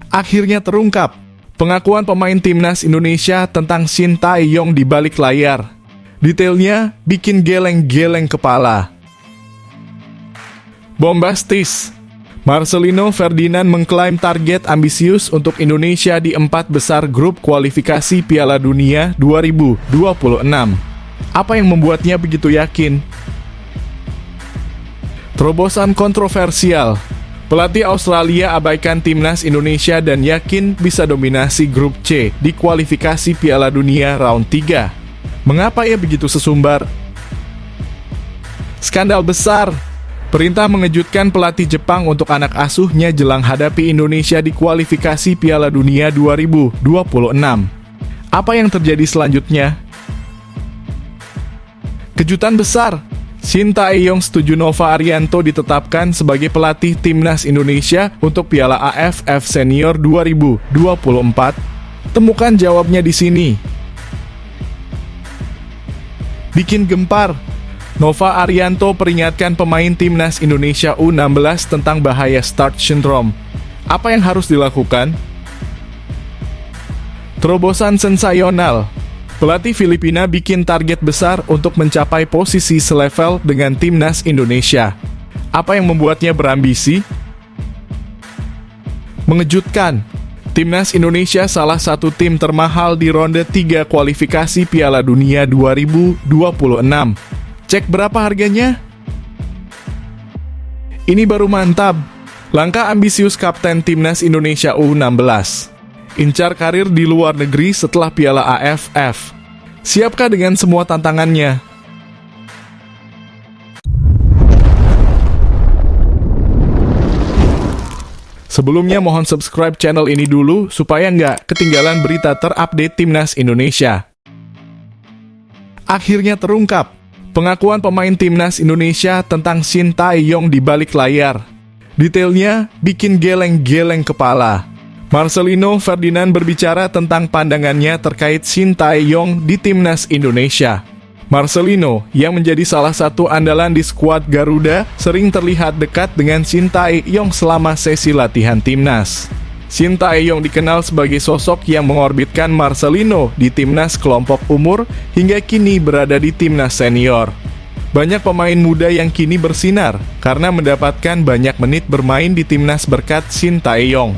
Akhirnya terungkap, pengakuan pemain timnas Indonesia tentang Shin Tae-yong di balik layar. Detailnya bikin geleng-geleng kepala. Bombastis. Marcelino Ferdinand mengklaim target ambisius untuk Indonesia di 4 besar grup kualifikasi Piala Dunia 2026. Apa yang membuatnya begitu yakin? Terobosan kontroversial. Pelatih Australia abaikan timnas Indonesia dan yakin bisa dominasi grup C di kualifikasi Piala Dunia round 3. Mengapa ia begitu sesumbar? Skandal besar. Perintah mengejutkan pelatih Jepang untuk anak asuhnya jelang hadapi Indonesia di kualifikasi Piala Dunia 2026. Apa yang terjadi selanjutnya? Kejutan besar. Shin Tae-yong setuju Nova Arianto ditetapkan sebagai pelatih timnas Indonesia untuk Piala AFF Senior 2024. Temukan jawabnya di sini. Bikin gempar. Nova Arianto peringatkan pemain timnas Indonesia U16 tentang bahaya start syndrome. Apa yang harus dilakukan? Terobosan sensasional. Pelatih Filipina bikin target besar untuk mencapai posisi selevel dengan timnas Indonesia. Apa yang membuatnya berambisi? Mengejutkan. Timnas Indonesia salah satu tim termahal di ronde 3 kualifikasi Piala Dunia 2026. Cek berapa harganya? Ini baru mantap. Langkah ambisius Kapten Timnas Indonesia U16. Incar karir di luar negeri setelah Piala AFF. Siapkah dengan semua tantangannya? Sebelumnya mohon subscribe channel ini dulu supaya nggak ketinggalan berita terupdate Timnas Indonesia. Akhirnya terungkap, pengakuan pemain timnas Indonesia tentang Shin Tae-yong di balik layar. Detailnya bikin geleng-geleng kepala. Marcelino Ferdinand berbicara tentang pandangannya terkait Shin Tae-yong di timnas Indonesia. Marcelino, yang menjadi salah satu andalan di skuad Garuda, sering terlihat dekat dengan Shin Tae-yong selama sesi latihan timnas. Shin Tae-yong dikenal sebagai sosok yang mengorbitkan Marcelino di timnas kelompok umur hingga kini berada di timnas senior. Banyak pemain muda yang kini bersinar karena mendapatkan banyak menit bermain di timnas berkat Shin Tae-yong.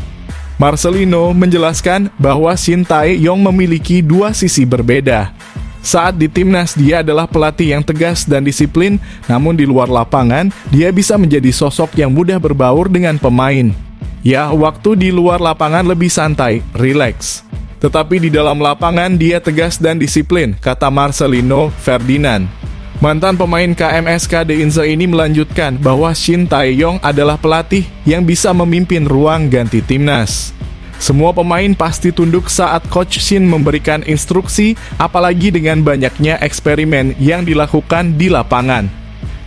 Marcelino menjelaskan bahwa Shin Tae-yong memiliki dua sisi berbeda. Saat di timnas dia adalah pelatih yang tegas dan disiplin, namun di luar lapangan dia bisa menjadi sosok yang mudah berbaur dengan pemain. Ya, waktu di luar lapangan lebih santai, rileks. Tetapi di dalam lapangan dia tegas dan disiplin, kata Marcelino Ferdinand. Mantan pemain KMSK Deinze ini melanjutkan bahwa Shin Tae-yong adalah pelatih yang bisa memimpin ruang ganti timnas. Semua pemain pasti tunduk saat Coach Shin memberikan instruksi, apalagi dengan banyaknya eksperimen yang dilakukan di lapangan.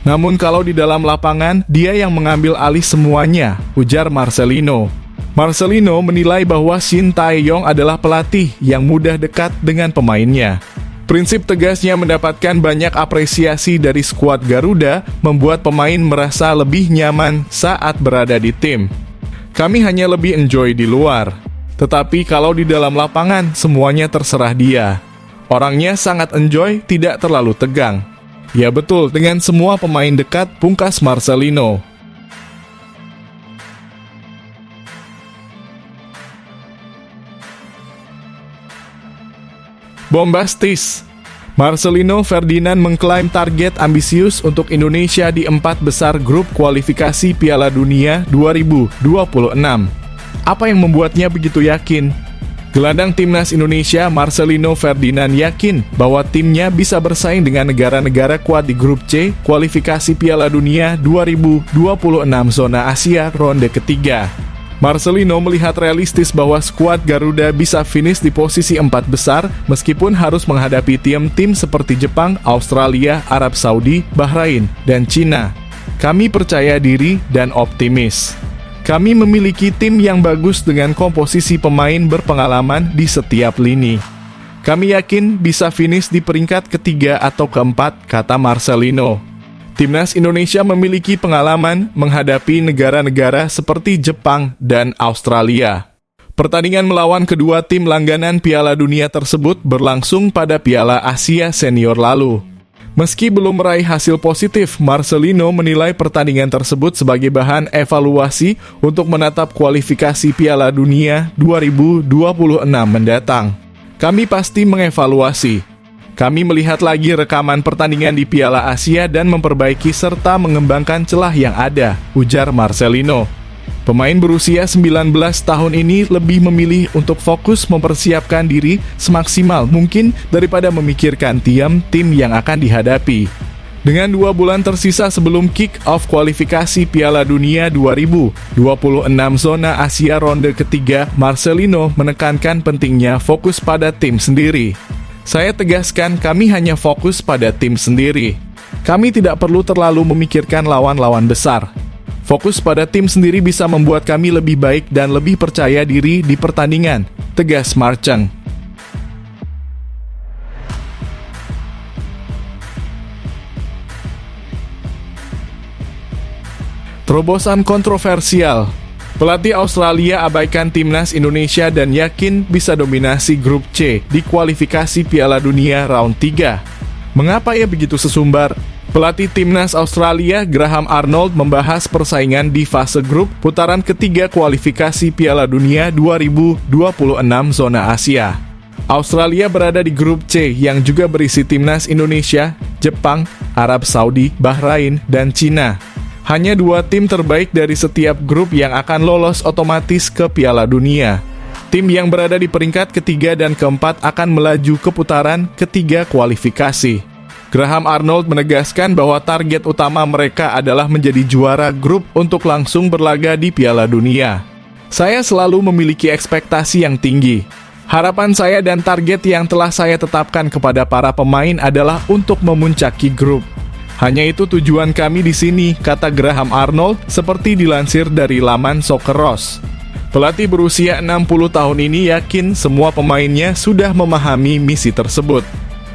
Namun kalau di dalam lapangan, dia yang mengambil alih semuanya, ujar Marcelino. Marcelino menilai bahwa Shin Tae-yong adalah pelatih yang mudah dekat dengan pemainnya. Prinsip tegasnya mendapatkan banyak apresiasi dari skuad Garuda, membuat pemain merasa lebih nyaman saat berada di tim. Kami hanya lebih enjoy di luar. Tetapi kalau di dalam lapangan, semuanya terserah dia. Orangnya sangat enjoy, tidak terlalu tegang. Ya betul, dengan semua pemain dekat, pungkas Marcelino. Bombastis. Marcelino Ferdinand mengklaim target ambisius untuk Indonesia di 4 besar grup kualifikasi Piala Dunia 2026. Apa yang membuatnya begitu yakin? Gelandang timnas Indonesia Marcelino Ferdinand yakin bahwa timnya bisa bersaing dengan negara-negara kuat di grup C kualifikasi Piala Dunia 2026 zona Asia ronde ketiga. Marcelino melihat realistis bahwa skuad Garuda bisa finish di posisi 4 besar meskipun harus menghadapi tim-tim seperti Jepang, Australia, Arab Saudi, Bahrain, dan Cina. Kami percaya diri dan optimis. Kami memiliki tim yang bagus dengan komposisi pemain berpengalaman di setiap lini. Kami yakin bisa finish di peringkat ketiga atau keempat, kata Marcelino. Timnas Indonesia memiliki pengalaman menghadapi negara-negara seperti Jepang dan Australia. Pertandingan melawan kedua tim langganan Piala Dunia tersebut berlangsung pada Piala Asia Senior lalu. Meski belum meraih hasil positif, Marcelino menilai pertandingan tersebut sebagai bahan evaluasi untuk menatap kualifikasi Piala Dunia 2026 mendatang. Kami pasti mengevaluasi. Kami melihat lagi rekaman pertandingan di Piala Asia dan memperbaiki serta mengembangkan celah yang ada, ujar Marcelino. Pemain berusia 19 tahun ini lebih memilih untuk fokus mempersiapkan diri semaksimal mungkin daripada memikirkan tim yang akan dihadapi. Dengan 2 bulan tersisa sebelum kick-off kualifikasi Piala Dunia 2026 zona Asia ronde ketiga, Marcelino menekankan pentingnya fokus pada tim sendiri. Saya tegaskan kami hanya fokus pada tim sendiri. Kami tidak perlu terlalu memikirkan lawan-lawan besar. Fokus pada tim sendiri bisa membuat kami lebih baik dan lebih percaya diri di pertandingan, tegas Marcheng. Terobosan kontroversial. Pelatih Australia abaikan timnas Indonesia dan yakin bisa dominasi grup C di kualifikasi Piala Dunia round 3. Mengapa ia begitu sesumbar? Pelatih timnas Australia Graham Arnold membahas persaingan di fase grup putaran ketiga kualifikasi Piala Dunia 2026 zona Asia. Australia berada di grup C yang juga berisi timnas Indonesia, Jepang, Arab Saudi, Bahrain, dan Cina. Hanya 2 tim terbaik dari setiap grup yang akan lolos otomatis ke Piala Dunia. Tim yang berada di peringkat ketiga dan keempat akan melaju ke putaran ketiga kualifikasi. Graham Arnold menegaskan bahwa target utama mereka adalah menjadi juara grup untuk langsung berlaga di Piala Dunia. Saya selalu memiliki ekspektasi yang tinggi. Harapan saya dan target yang telah saya tetapkan kepada para pemain adalah untuk memuncaki grup. Hanya itu tujuan kami di sini, kata Graham Arnold seperti dilansir dari laman Socceroos. Pelatih berusia 60 tahun ini yakin semua pemainnya sudah memahami misi tersebut.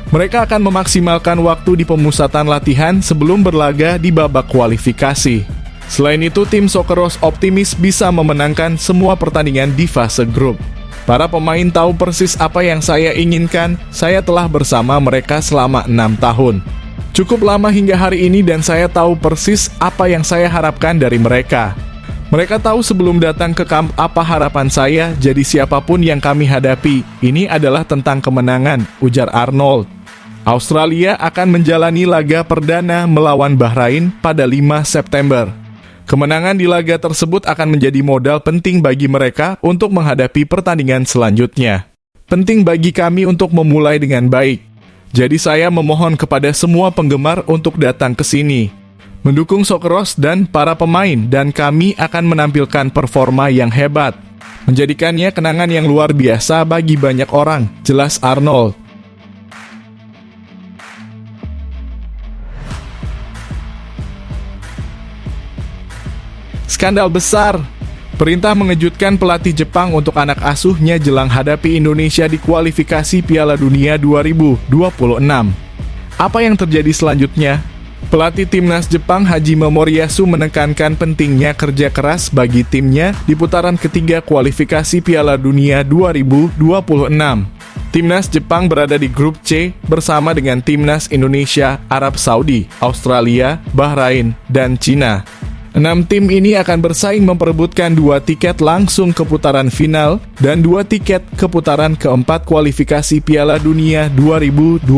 Mereka akan memaksimalkan waktu di pemusatan latihan sebelum berlaga di babak kualifikasi. Selain itu, tim Socceroos optimis bisa memenangkan semua pertandingan di fase grup. Para pemain tahu persis apa yang saya inginkan, saya telah bersama mereka selama 6 tahun. Cukup lama hingga hari ini dan saya tahu persis apa yang saya harapkan dari mereka. Mereka tahu sebelum datang ke kamp apa harapan saya, jadi siapapun yang kami hadapi, ini adalah tentang kemenangan, ujar Arnold. Australia akan menjalani laga perdana melawan Bahrain pada 5 September. Kemenangan di laga tersebut akan menjadi modal penting bagi mereka untuk menghadapi pertandingan selanjutnya. Penting bagi kami untuk memulai dengan baik. Jadi saya memohon kepada semua penggemar untuk datang ke sini, mendukung Socceroos dan para pemain, dan kami akan menampilkan performa yang hebat, menjadikannya kenangan yang luar biasa bagi banyak orang, jelas Arnold. Skandal besar. Perintah mengejutkan pelatih Jepang untuk anak asuhnya jelang hadapi Indonesia di kualifikasi Piala Dunia 2026. Apa yang terjadi selanjutnya? Pelatih timnas Jepang Hajime Moriyasu menekankan pentingnya kerja keras bagi timnya di putaran ketiga kualifikasi Piala Dunia 2026. Timnas Jepang berada di grup C bersama dengan timnas Indonesia, Arab Saudi, Australia, Bahrain, dan Cina. 6 tim ini akan bersaing memperebutkan 2 tiket langsung ke putaran final dan 2 tiket ke putaran keempat kualifikasi Piala Dunia 2026.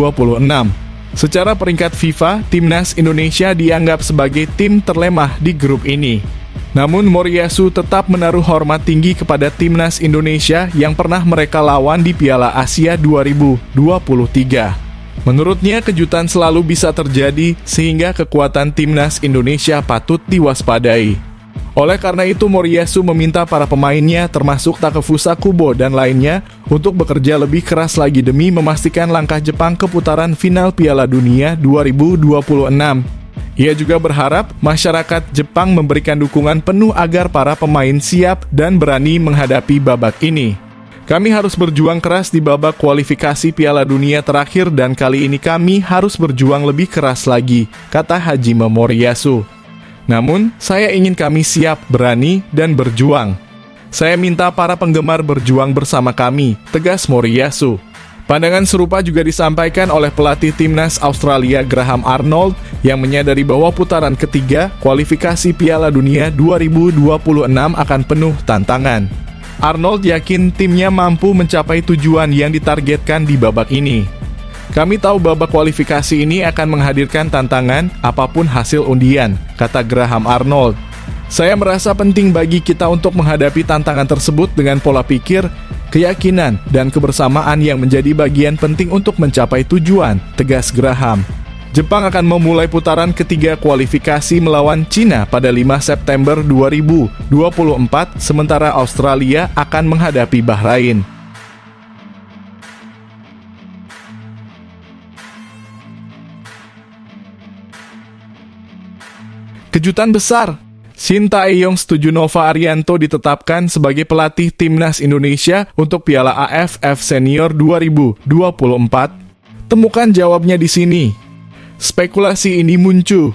Secara peringkat FIFA, timnas Indonesia dianggap sebagai tim terlemah di grup ini. Namun Moriyasu tetap menaruh hormat tinggi kepada timnas Indonesia yang pernah mereka lawan di Piala Asia 2023. Menurutnya, kejutan selalu bisa terjadi sehingga kekuatan timnas Indonesia patut diwaspadai. Oleh karena itu, Moriyasu meminta para pemainnya termasuk Takefusa Kubo dan lainnya untuk bekerja lebih keras lagi demi memastikan langkah Jepang ke putaran final Piala Dunia 2026. Ia juga berharap masyarakat Jepang memberikan dukungan penuh agar para pemain siap dan berani menghadapi babak ini. Kami harus berjuang keras di babak kualifikasi Piala Dunia terakhir dan kali ini kami harus berjuang lebih keras lagi, kata Hajime Moriyasu. Namun, saya ingin kami siap, berani, dan berjuang. Saya minta para penggemar berjuang bersama kami, tegas Moriyasu. Pandangan serupa juga disampaikan oleh pelatih timnas Australia Graham Arnold yang menyadari bahwa putaran ketiga kualifikasi Piala Dunia 2026 akan penuh tantangan. Arnold yakin timnya mampu mencapai tujuan yang ditargetkan di babak ini. Kami tahu babak kualifikasi ini akan menghadirkan tantangan apapun hasil undian, kata Graham Arnold. Saya merasa penting bagi kita untuk menghadapi tantangan tersebut dengan pola pikir, keyakinan, dan kebersamaan yang menjadi bagian penting untuk mencapai tujuan, tegas Graham. Jepang akan memulai putaran ketiga kualifikasi melawan Cina pada 5 September 2024, sementara Australia akan menghadapi Bahrain. Kejutan besar! Shin Tae-yong setuju Nova Arianto ditetapkan sebagai pelatih timnas Indonesia untuk Piala AFF Senior 2024. Temukan jawabnya di sini. Spekulasi ini muncul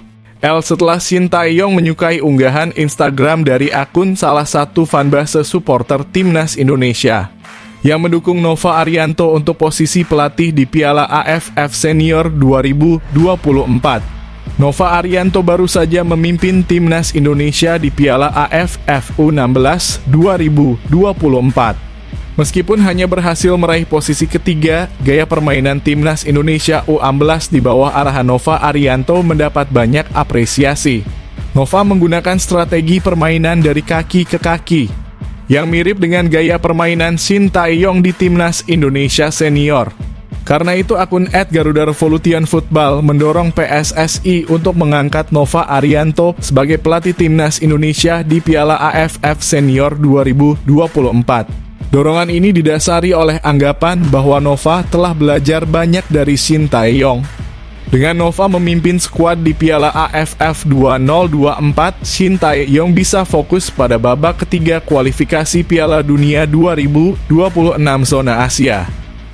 setelah Shin Tae-yong menyukai unggahan Instagram dari akun salah satu fanbase supporter timnas Indonesia yang mendukung Nova Arianto untuk posisi pelatih di Piala AFF Senior 2024. Nova Arianto baru saja memimpin timnas Indonesia di Piala AFF U16 2024. Meskipun hanya berhasil meraih posisi ketiga, gaya permainan timnas Indonesia U16 di bawah arahan Nova Arianto mendapat banyak apresiasi. Nova menggunakan strategi permainan dari kaki ke kaki, yang mirip dengan gaya permainan Shin Tae-yong di timnas Indonesia Senior. Karena itu akun @GarudaRevolutionFootball mendorong PSSI untuk mengangkat Nova Arianto sebagai pelatih timnas Indonesia di Piala AFF Senior 2024. Dorongan ini didasari oleh anggapan bahwa Nova telah belajar banyak dari Shin Tae-yong. Dengan Nova memimpin skuad di Piala AFF 2024, Shin Tae-yong bisa fokus pada babak ketiga kualifikasi Piala Dunia 2026 zona Asia.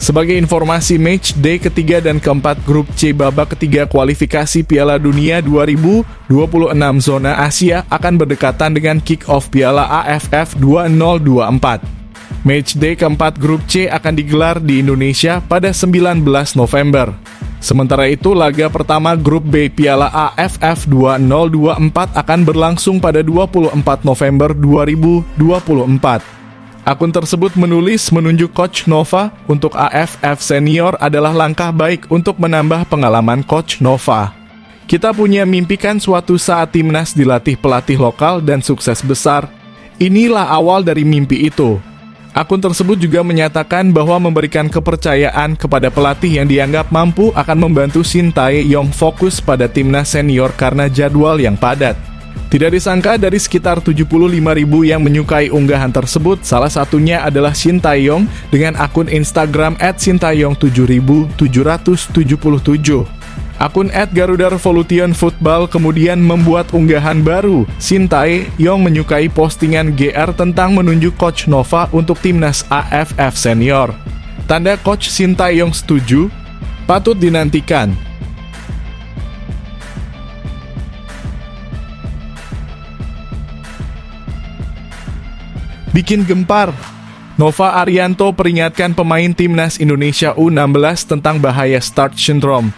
Sebagai informasi, match day ketiga dan keempat grup C babak ketiga kualifikasi Piala Dunia 2026 zona Asia akan berdekatan dengan kick-off Piala AFF 2024. Match day keempat grup C akan digelar di Indonesia pada 19 November. Sementara itu, laga pertama grup B Piala AFF 2024 akan berlangsung pada 24 November 2024. Akun tersebut menulis menunjuk Coach Nova untuk AFF Senior adalah langkah baik untuk menambah pengalaman Coach Nova. Kita punya mimpi kan suatu saat timnas dilatih pelatih lokal dan sukses besar. Inilah awal dari mimpi itu. Akun tersebut juga menyatakan bahwa memberikan kepercayaan kepada pelatih yang dianggap mampu akan membantu Shin Tae-yong fokus pada timnas senior karena jadwal yang padat. Tidak disangka dari sekitar 75.000 yang menyukai unggahan tersebut, salah satunya adalah Shin Tae-yong dengan akun Instagram @sintayong7777. Akun @GarudaRevolutionFootball kemudian membuat unggahan baru. Shin Tae-yong menyukai postingan GR tentang menunjuk Coach Nova untuk timnas AFF Senior. Tanda Coach Shin Tae-yong setuju, patut dinantikan. Bikin gempar. Nova Arianto peringatkan pemain timnas Indonesia U16 tentang bahaya start syndrome.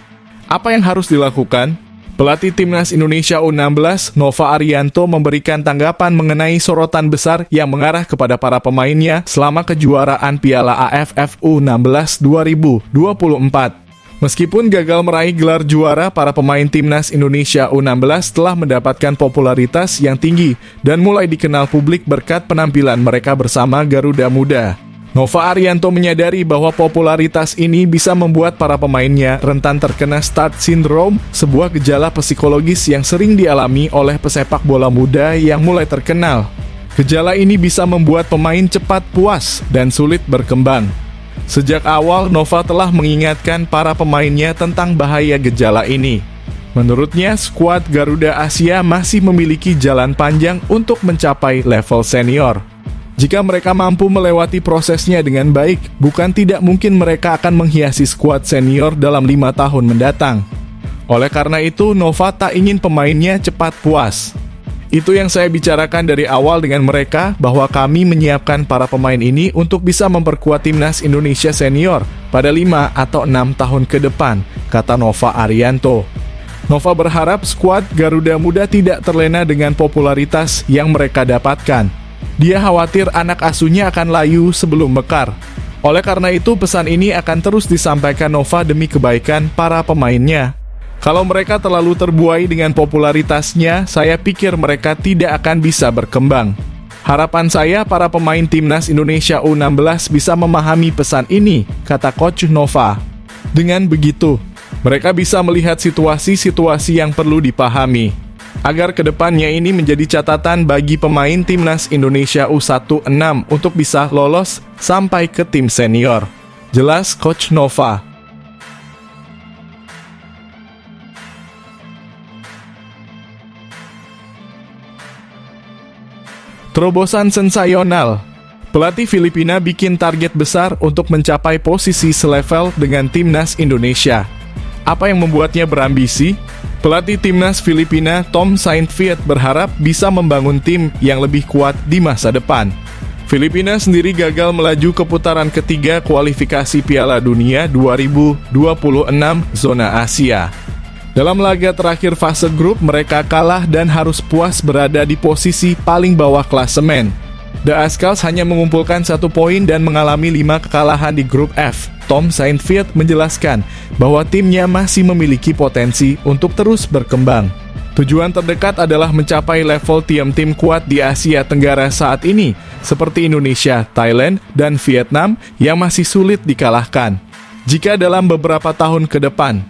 Apa yang harus dilakukan? Pelatih timnas Indonesia U16, Nova Arianto, memberikan tanggapan mengenai sorotan besar yang mengarah kepada para pemainnya selama kejuaraan Piala AFF U16 2024. Meskipun gagal meraih gelar juara, para pemain timnas Indonesia U16 telah mendapatkan popularitas yang tinggi dan mulai dikenal publik berkat penampilan mereka bersama Garuda Muda. Nova Arianto menyadari bahwa popularitas ini bisa membuat para pemainnya rentan terkena start syndrome, sebuah gejala psikologis yang sering dialami oleh pesepak bola muda yang mulai terkenal. Gejala ini bisa membuat pemain cepat puas dan sulit berkembang. Sejak awal, Nova telah mengingatkan para pemainnya tentang bahaya gejala ini. Menurutnya, skuad Garuda Asia masih memiliki jalan panjang untuk mencapai level senior. Jika mereka mampu melewati prosesnya dengan baik, bukan tidak mungkin mereka akan menghiasi skuad senior dalam 5 tahun mendatang. Oleh karena itu, Nova tak ingin pemainnya cepat puas. Itu yang saya bicarakan dari awal dengan mereka, bahwa kami menyiapkan para pemain ini untuk bisa memperkuat timnas Indonesia senior pada 5 atau 6 tahun ke depan, kata Nova Arianto. Nova berharap skuad Garuda Muda tidak terlena dengan popularitas yang mereka dapatkan. Dia khawatir anak asuhnya akan layu sebelum mekar. Oleh karena itu, pesan ini akan terus disampaikan Nova demi kebaikan para pemainnya. Kalau mereka terlalu terbuai dengan popularitasnya, saya pikir mereka tidak akan bisa berkembang. Harapan saya para pemain timnas Indonesia U16 bisa memahami pesan ini, kata Coach Nova. Dengan begitu, mereka bisa melihat situasi-situasi yang perlu dipahami, agar kedepannya ini menjadi catatan bagi pemain timnas Indonesia U16 untuk bisa lolos sampai ke tim senior. Jelas Coach Nova. Terobosan sensasional. Pelatih Filipina bikin target besar untuk mencapai posisi selevel dengan timnas Indonesia. Apa yang membuatnya berambisi? Pelatih timnas Filipina Tom Saintfiet berharap bisa membangun tim yang lebih kuat di masa depan. Filipina sendiri gagal melaju ke putaran ketiga kualifikasi Piala Dunia 2026 zona Asia. Dalam laga terakhir fase grup, mereka kalah dan harus puas berada di posisi paling bawah klasemen. The Azkals hanya mengumpulkan 1 poin dan mengalami 5 kekalahan di grup F. Tom Saintfiet menjelaskan bahwa timnya masih memiliki potensi untuk terus berkembang. Tujuan terdekat adalah mencapai level tim kuat di Asia Tenggara saat ini, seperti Indonesia, Thailand, dan Vietnam yang masih sulit dikalahkan. Jika dalam beberapa tahun ke depan,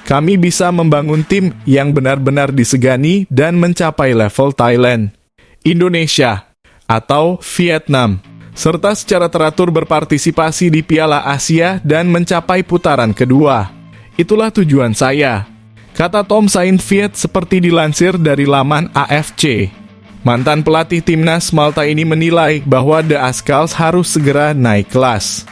kami bisa membangun tim yang benar-benar disegani dan mencapai level Thailand, Indonesia, atau Vietnam, serta secara teratur berpartisipasi di Piala Asia dan mencapai putaran kedua. Itulah tujuan saya, kata Tom Saintfiet seperti dilansir dari laman AFC. Mantan pelatih timnas Malta ini menilai bahwa The Azkals harus segera naik kelas.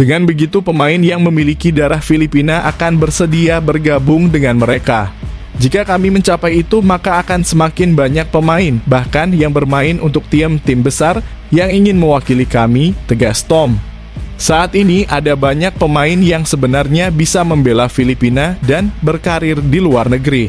Dengan begitu, pemain yang memiliki darah Filipina akan bersedia bergabung dengan mereka. Jika kami mencapai itu, maka akan semakin banyak pemain, bahkan yang bermain untuk tim besar yang ingin mewakili kami, tegas Tom. Saat ini ada banyak pemain yang sebenarnya bisa membela Filipina dan berkarir di luar negeri.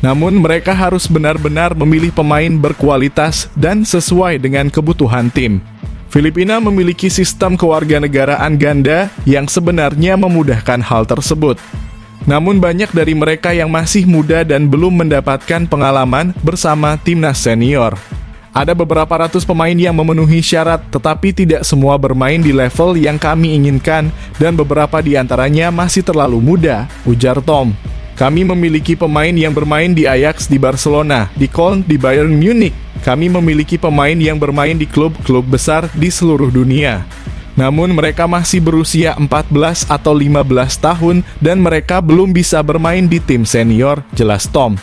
Namun mereka harus benar-benar memilih pemain berkualitas dan sesuai dengan kebutuhan tim. Filipina memiliki sistem kewarganegaraan ganda yang sebenarnya memudahkan hal tersebut. Namun banyak dari mereka yang masih muda dan belum mendapatkan pengalaman bersama timnas senior. Ada beberapa ratus pemain yang memenuhi syarat, tetapi tidak semua bermain di level yang kami inginkan dan beberapa di antaranya masih terlalu muda, ujar Tom. Kami memiliki pemain yang bermain di Ajax di Barcelona, di Köln, di Bayern Munich. Kami memiliki pemain yang bermain di klub-klub besar di seluruh dunia. Namun mereka masih berusia 14 atau 15 tahun dan mereka belum bisa bermain di tim senior, jelas Tom.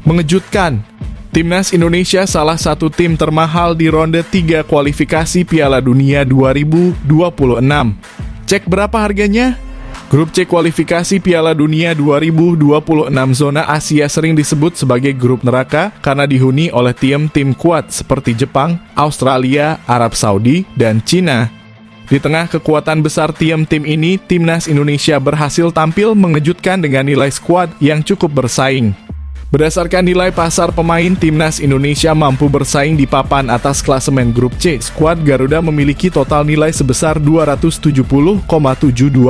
Mengejutkan, timnas Indonesia salah satu tim termahal di ronde 3 kualifikasi Piala Dunia 2026. Cek berapa harganya? Grup C kualifikasi Piala Dunia 2026 zona Asia sering disebut sebagai grup neraka karena dihuni oleh tim-tim kuat seperti Jepang, Australia, Arab Saudi, dan Cina. Di tengah kekuatan besar tim-tim ini, timnas Indonesia berhasil tampil mengejutkan dengan nilai skuad yang cukup bersaing. Berdasarkan nilai pasar pemain, timnas Indonesia mampu bersaing di papan atas klasemen grup C. Skuad Garuda memiliki total nilai sebesar 270,72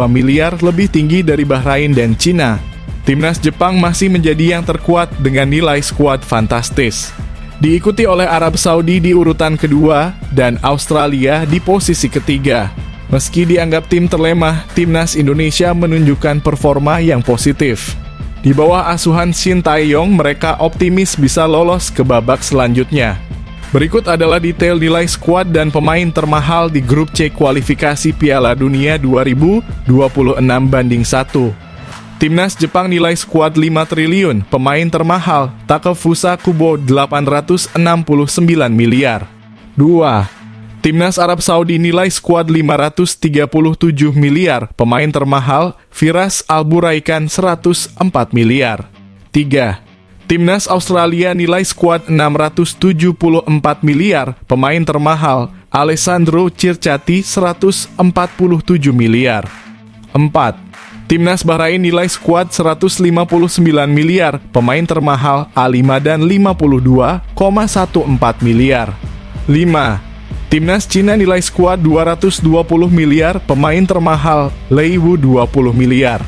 miliar, lebih tinggi dari Bahrain dan Cina. Timnas Jepang masih menjadi yang terkuat dengan nilai skuad fantastis. Diikuti oleh Arab Saudi di urutan kedua dan Australia di posisi ketiga. Meski dianggap tim terlemah, timnas Indonesia menunjukkan performa yang positif. Di bawah asuhan Shin Tae-yong, mereka optimis bisa lolos ke babak selanjutnya. Berikut adalah detail nilai skuad dan pemain termahal di grup C kualifikasi Piala Dunia 2026 banding 1. Timnas Jepang nilai skuad 5 triliun, pemain termahal Takefusa Kubo 869 miliar. 2. Timnas Arab Saudi nilai skuad 537 miliar, pemain termahal Firas Al-Buraikan 104 miliar. 3. Timnas Australia nilai skuad 674 miliar, pemain termahal Alessandro Circati 147 miliar. 4. Timnas Bahrain nilai skuad 159 miliar, pemain termahal Ali Madan 52,14 miliar. 5. Timnas Cina nilai skuad 220 miliar, pemain termahal Lei Wu 20 miliar.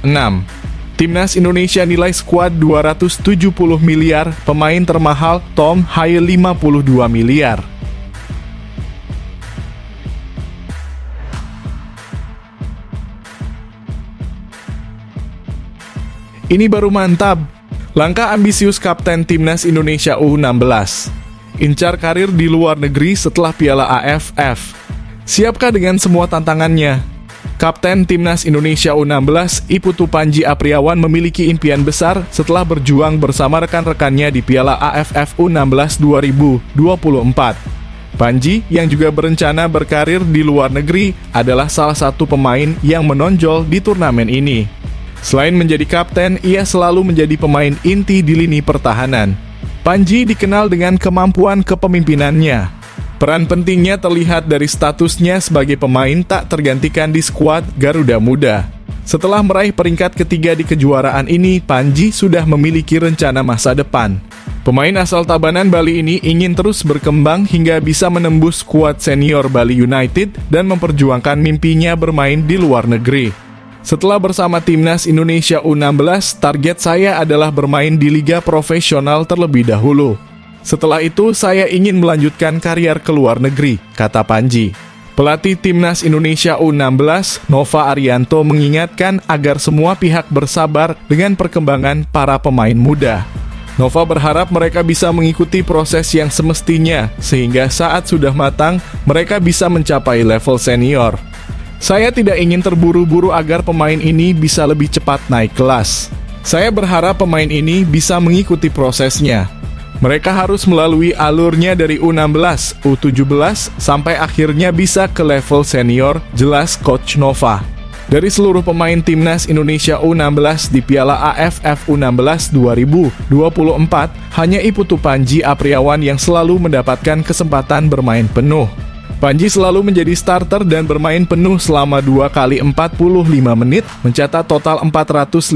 6. Timnas Indonesia nilai skuad 270 miliar, pemain termahal Tom Haye 52 miliar. Ini baru mantap. Langkah ambisius Kapten Timnas Indonesia U16. Incar karir di luar negeri setelah Piala AFF. Siapkah dengan semua tantangannya? Kapten Timnas Indonesia U16, Iputu Panji Apriawan memiliki impian besar setelah berjuang bersama rekan-rekannya di Piala AFF U16 2024. Panji, yang juga berencana berkarir di luar negeri, adalah salah satu pemain yang menonjol di turnamen ini. Selain menjadi kapten, ia selalu menjadi pemain inti di lini pertahanan. Panji dikenal dengan kemampuan kepemimpinannya. Peran pentingnya terlihat dari statusnya sebagai pemain tak tergantikan di skuad Garuda Muda. Setelah meraih peringkat ketiga di kejuaraan ini, Panji sudah memiliki rencana masa depan. Pemain asal Tabanan Bali ini ingin terus berkembang hingga bisa menembus skuad senior Bali United dan memperjuangkan mimpinya bermain di luar negeri. Setelah bersama Timnas Indonesia U16, target saya adalah bermain di liga profesional terlebih dahulu. Setelah itu, saya ingin melanjutkan karier ke luar negeri, kata Panji. Pelatih Timnas Indonesia U16, Nova Arianto, mengingatkan agar semua pihak bersabar dengan perkembangan para pemain muda. Nova berharap mereka bisa mengikuti proses yang semestinya, sehingga saat sudah matang, mereka bisa mencapai level senior. Saya tidak ingin terburu-buru agar pemain ini bisa lebih cepat naik kelas. Saya berharap pemain ini bisa mengikuti prosesnya. Mereka harus melalui alurnya dari U16, U17, sampai akhirnya bisa ke level senior, jelas Coach Nova. Dari seluruh pemain Timnas Indonesia U16 di Piala AFF U16 2024, hanya Iputu Panji Apriawan yang selalu mendapatkan kesempatan bermain penuh. Panji selalu menjadi starter dan bermain penuh selama 2 kali 45 menit, mencatat total 450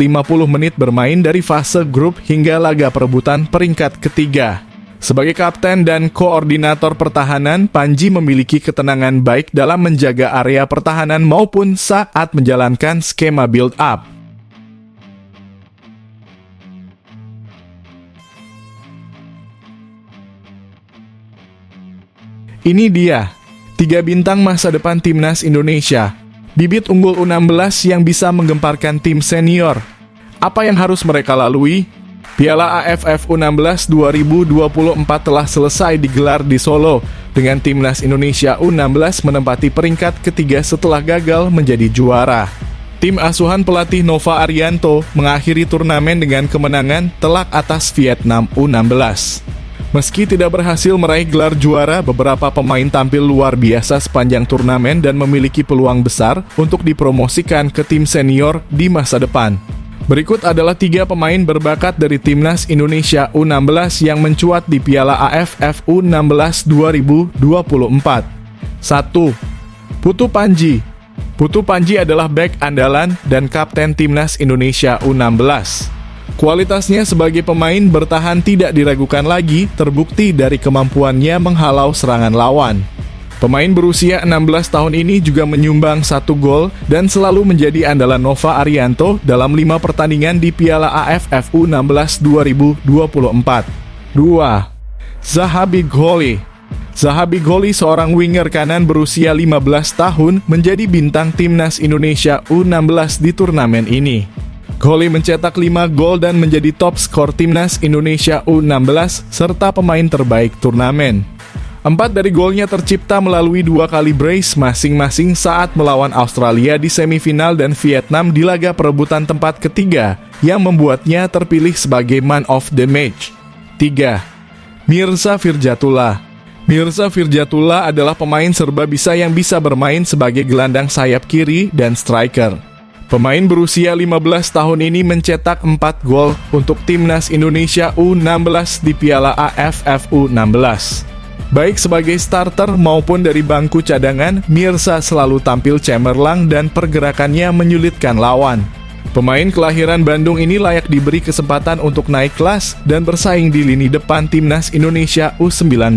menit bermain dari fase grup hingga laga perebutan peringkat ketiga. Sebagai kapten dan koordinator pertahanan, Panji memiliki ketenangan baik dalam menjaga area pertahanan maupun saat menjalankan skema build-up. Ini dia 3 bintang masa depan Timnas Indonesia. Bibit unggul U16 yang bisa menggemparkan tim senior. Apa yang harus mereka lalui? Piala AFF U16 2024 telah selesai digelar di Solo, dengan Timnas Indonesia U16 menempati peringkat ketiga setelah gagal menjadi juara. Tim asuhan pelatih Nova Arianto mengakhiri turnamen dengan kemenangan telak atas Vietnam U16. Meski tidak berhasil meraih gelar juara, beberapa pemain tampil luar biasa sepanjang turnamen dan memiliki peluang besar untuk dipromosikan ke tim senior di masa depan. Berikut adalah 3 pemain berbakat dari Timnas Indonesia U16 yang mencuat di Piala AFF U16 2024. 1. Putu Panji. Putu Panji adalah bek andalan dan kapten Timnas Indonesia U16. Kualitasnya sebagai pemain bertahan tidak diragukan lagi, terbukti dari kemampuannya menghalau serangan lawan. Pemain berusia 16 tahun ini juga menyumbang 1 gol dan selalu menjadi andalan Nova Arianto dalam 5 pertandingan di Piala AFF U16 2024. 2. Zahabi Gholi. Zahabi Gholi, seorang winger kanan berusia 15 tahun, menjadi bintang Timnas Indonesia U16 di turnamen ini. Gholi mencetak 5 gol dan menjadi top skor Timnas Indonesia U16 serta pemain terbaik turnamen. 4 dari golnya tercipta melalui 2 kali brace masing-masing saat melawan Australia di semifinal dan Vietnam di laga perebutan tempat ketiga yang membuatnya terpilih sebagai man of the match. 3. Mirza Firjatullah. Mirza Firjatullah adalah pemain serba bisa yang bisa bermain sebagai gelandang sayap kiri dan striker. Pemain berusia 15 tahun ini mencetak 4 gol untuk timnas Indonesia U16 di Piala AFF U16. Baik sebagai starter maupun dari bangku cadangan, Mirza selalu tampil cemerlang dan pergerakannya menyulitkan lawan. Pemain kelahiran Bandung ini layak diberi kesempatan untuk naik kelas dan bersaing di lini depan timnas Indonesia U19.